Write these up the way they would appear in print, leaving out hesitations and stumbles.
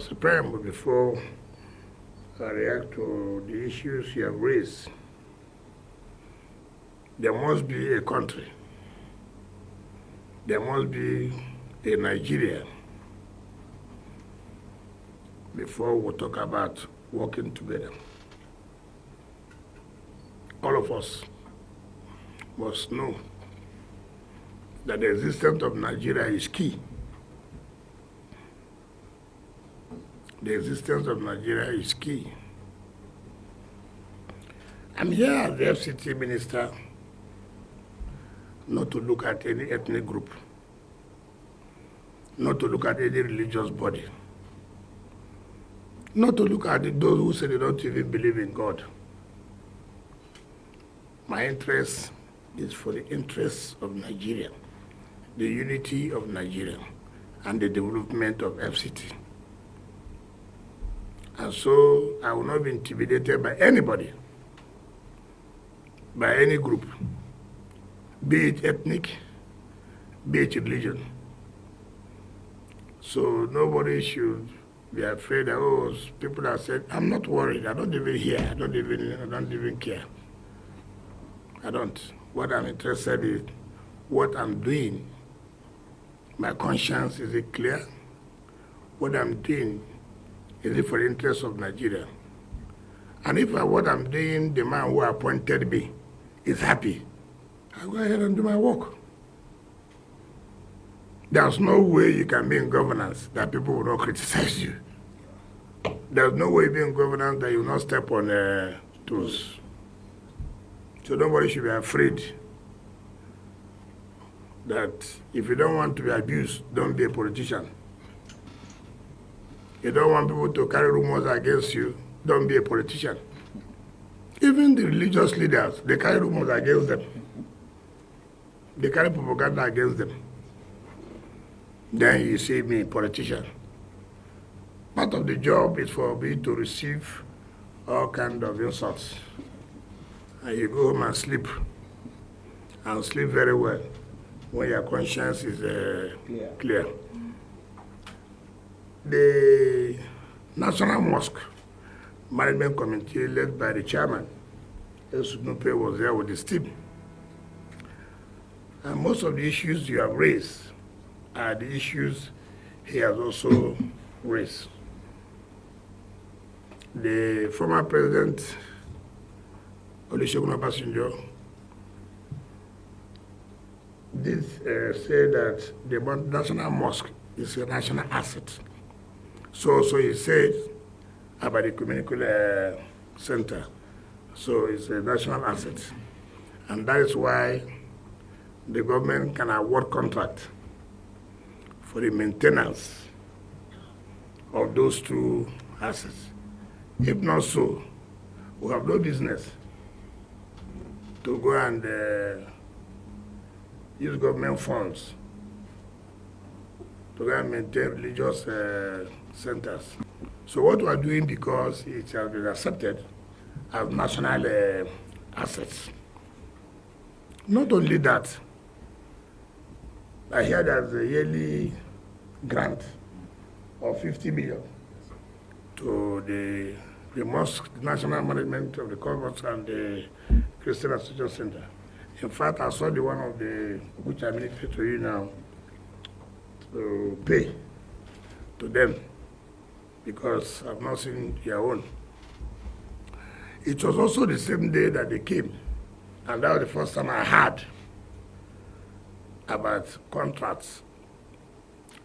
Supreme, before I react to the issues you have raised, there must be a country, there must be a Nigeria before we talk about working together. All of us must know that the existence of Nigeria is key. The existence of Nigeria is key. I'm here as the FCT minister not to look at any ethnic group, not to look at any religious body, not to look at those who say they don't even believe in God. My interest is for the interests of Nigeria, the unity of Nigeria, and the development of FCT. And so I will not be intimidated by anybody, by any group, be it ethnic, be it religion. So nobody should be afraid that, oh, people have said, I'm not worried, I don't even hear, I don't even care. I don't. What I'm interested in, what I'm doing, my conscience, is it clear? What I'm doing, is it for the interest of Nigeria? And if what I'm doing, the man who appointed me is happy, I'll go ahead and do my work. There's no way you can be in governance that people will not criticize you. There's no way you be in governance that you will not step on toes. So nobody should be afraid that if you don't want to be abused, don't be a politician. You don't want people to carry rumors against you, don't be a politician. Even the religious leaders, they carry rumors against them. They carry propaganda against them. Then you see me, politician. Part of the job is for me to receive all kinds of insults. And you go home and sleep very well when your conscience is clear. The National Mosque Management Committee, led by the chairman, Esunupe, was there with his team. And most of the issues you have raised are the issues he has also raised. The former president, Olusegun Obasanjo, did say that the National Mosque is a national asset. So he said about the community center. So it's a national asset. And that is why the government can award contract for the maintenance of those two assets. If not so, we have no business to go and use government funds to go and maintain religious centers. So what we are doing, because it has been accepted as national assets. Not only that, I hear there's a yearly grant of 50 million to the mosque, the national management of the convents and the Christian Association Center. In fact, I saw the one of the, which I'm ministering to you now, to pay to them, because I've not seen their own. It was also the same day that they came, and that was the first time I heard about contracts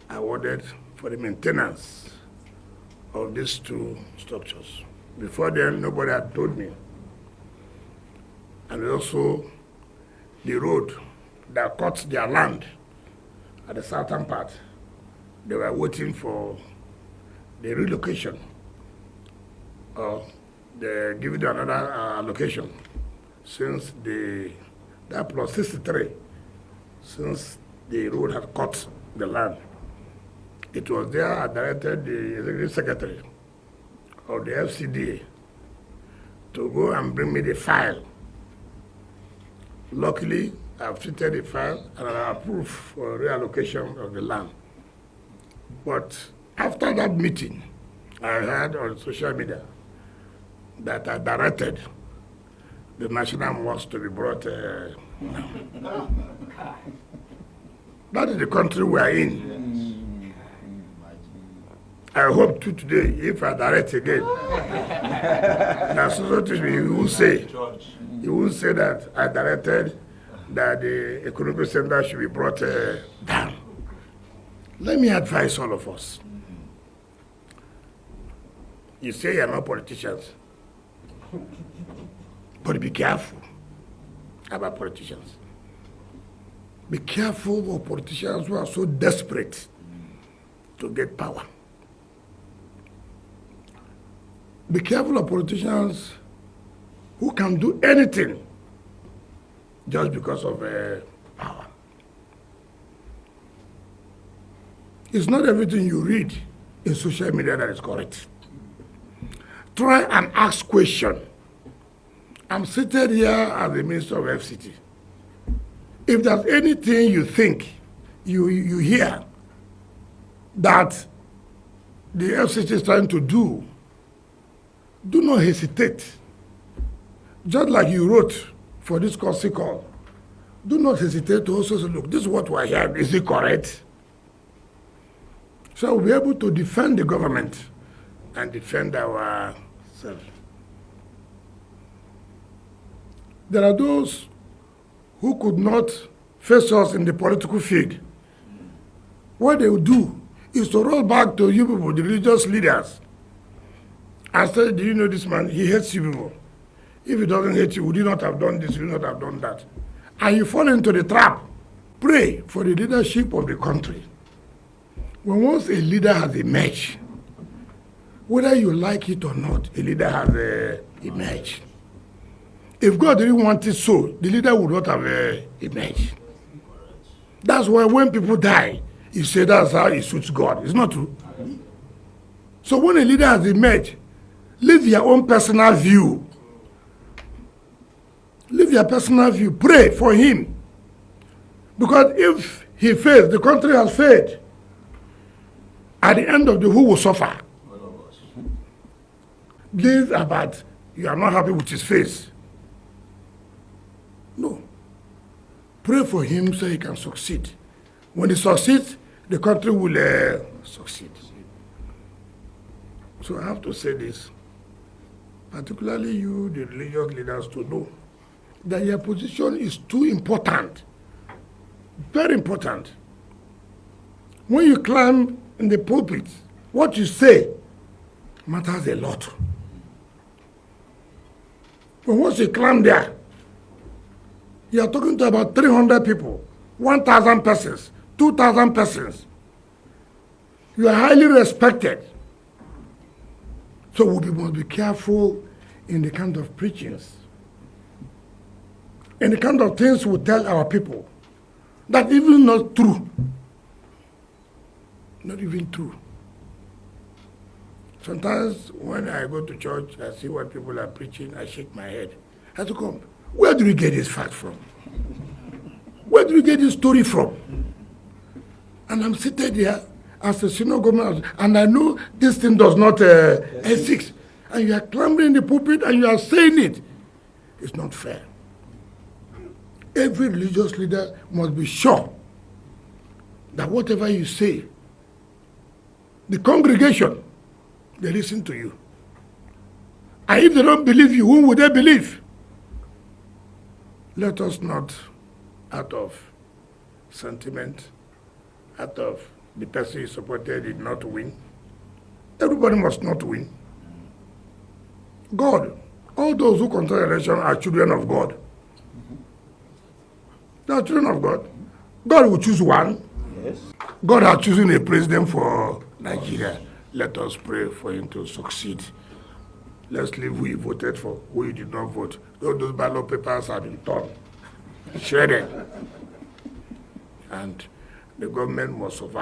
awarded for the maintenance of these two structures. Before then, nobody had told me. And also, the road that cuts their land at the southern part, they were waiting for the relocation, or they give it another location, since that plus 63, since the road had cut the land. It was there I directed the executive secretary of the FCDA to go and bring me the file. Luckily, I've treated the file and I approved for reallocation of the land. But after that meeting, I heard on social media that I directed the national mosque to be brought. That is the country we are in. I hope to today, if I direct again, that you will say that I directed that the economic center should be brought down. Let me advise all of us. You say you're not politicians, but be careful about politicians. Be careful of politicians who are so desperate to get power. Be careful of politicians who can do anything just because of power. It's not everything you read in social media that is correct. Try and ask questions. I'm seated here as the Minister of FCT. If there's anything you think, you hear that the FCT is trying to do not hesitate. Just like you wrote for this courtesy call, do not hesitate to also say, look, this is what we're hearing. Is it correct? So we'll be able to defend the government and defend ourselves. There are those who could not face us in the political field. What they will do is to roll back to you people, the religious leaders, and say, do you know this man? He hates you people. If he doesn't hate you, would you not have done this? Would you not have done that? And you fall into the trap. Pray for the leadership of the country. When once a leader has emerged, whether you like it or not, a leader has emerged. If God didn't want it so, the leader would not have emerged. That's why when people die, you say that's how it suits God. It's not true. So when a leader has emerged, live your own personal view. Live your personal view. Pray for him. Because if he fails, the country has failed. At the end of the who will suffer? This about you are not happy with his face. No. Pray for him so he can succeed. When he succeeds, the country will succeed. So I have to say this, particularly you, the religious leaders, to know that your position is too important, very important. When you climb in the pulpit, what you say matters a lot. But once you climb there, you are talking to about 300 people, 1,000 persons, 2,000 persons. You are highly respected. So we must be careful in the kind of preachings, in the kind of things we tell our people that even not true. Not even true. Sometimes when I go to church, I see what people are preaching, I shake my head. I have to come, where do we get this fact from? Where do we get this story from? And I'm seated here as a senior government, and I know this thing does not exist. And you are clambering the pulpit and you are saying it. It's not fair. Every religious leader must be sure that whatever you say, the congregation, they listen to you. And if they don't believe you, whom would they believe? Let us not, out of sentiment, out of the person you supported did not win. Everybody must not win. God, all those who contest election are children of God. They are children of God. God will choose one. Yes. God has chosen a president for Nigeria. Let us pray for him to succeed. Let's leave who he voted for, who he did not vote. All those ballot papers have been torn, shredded. And the government must survive.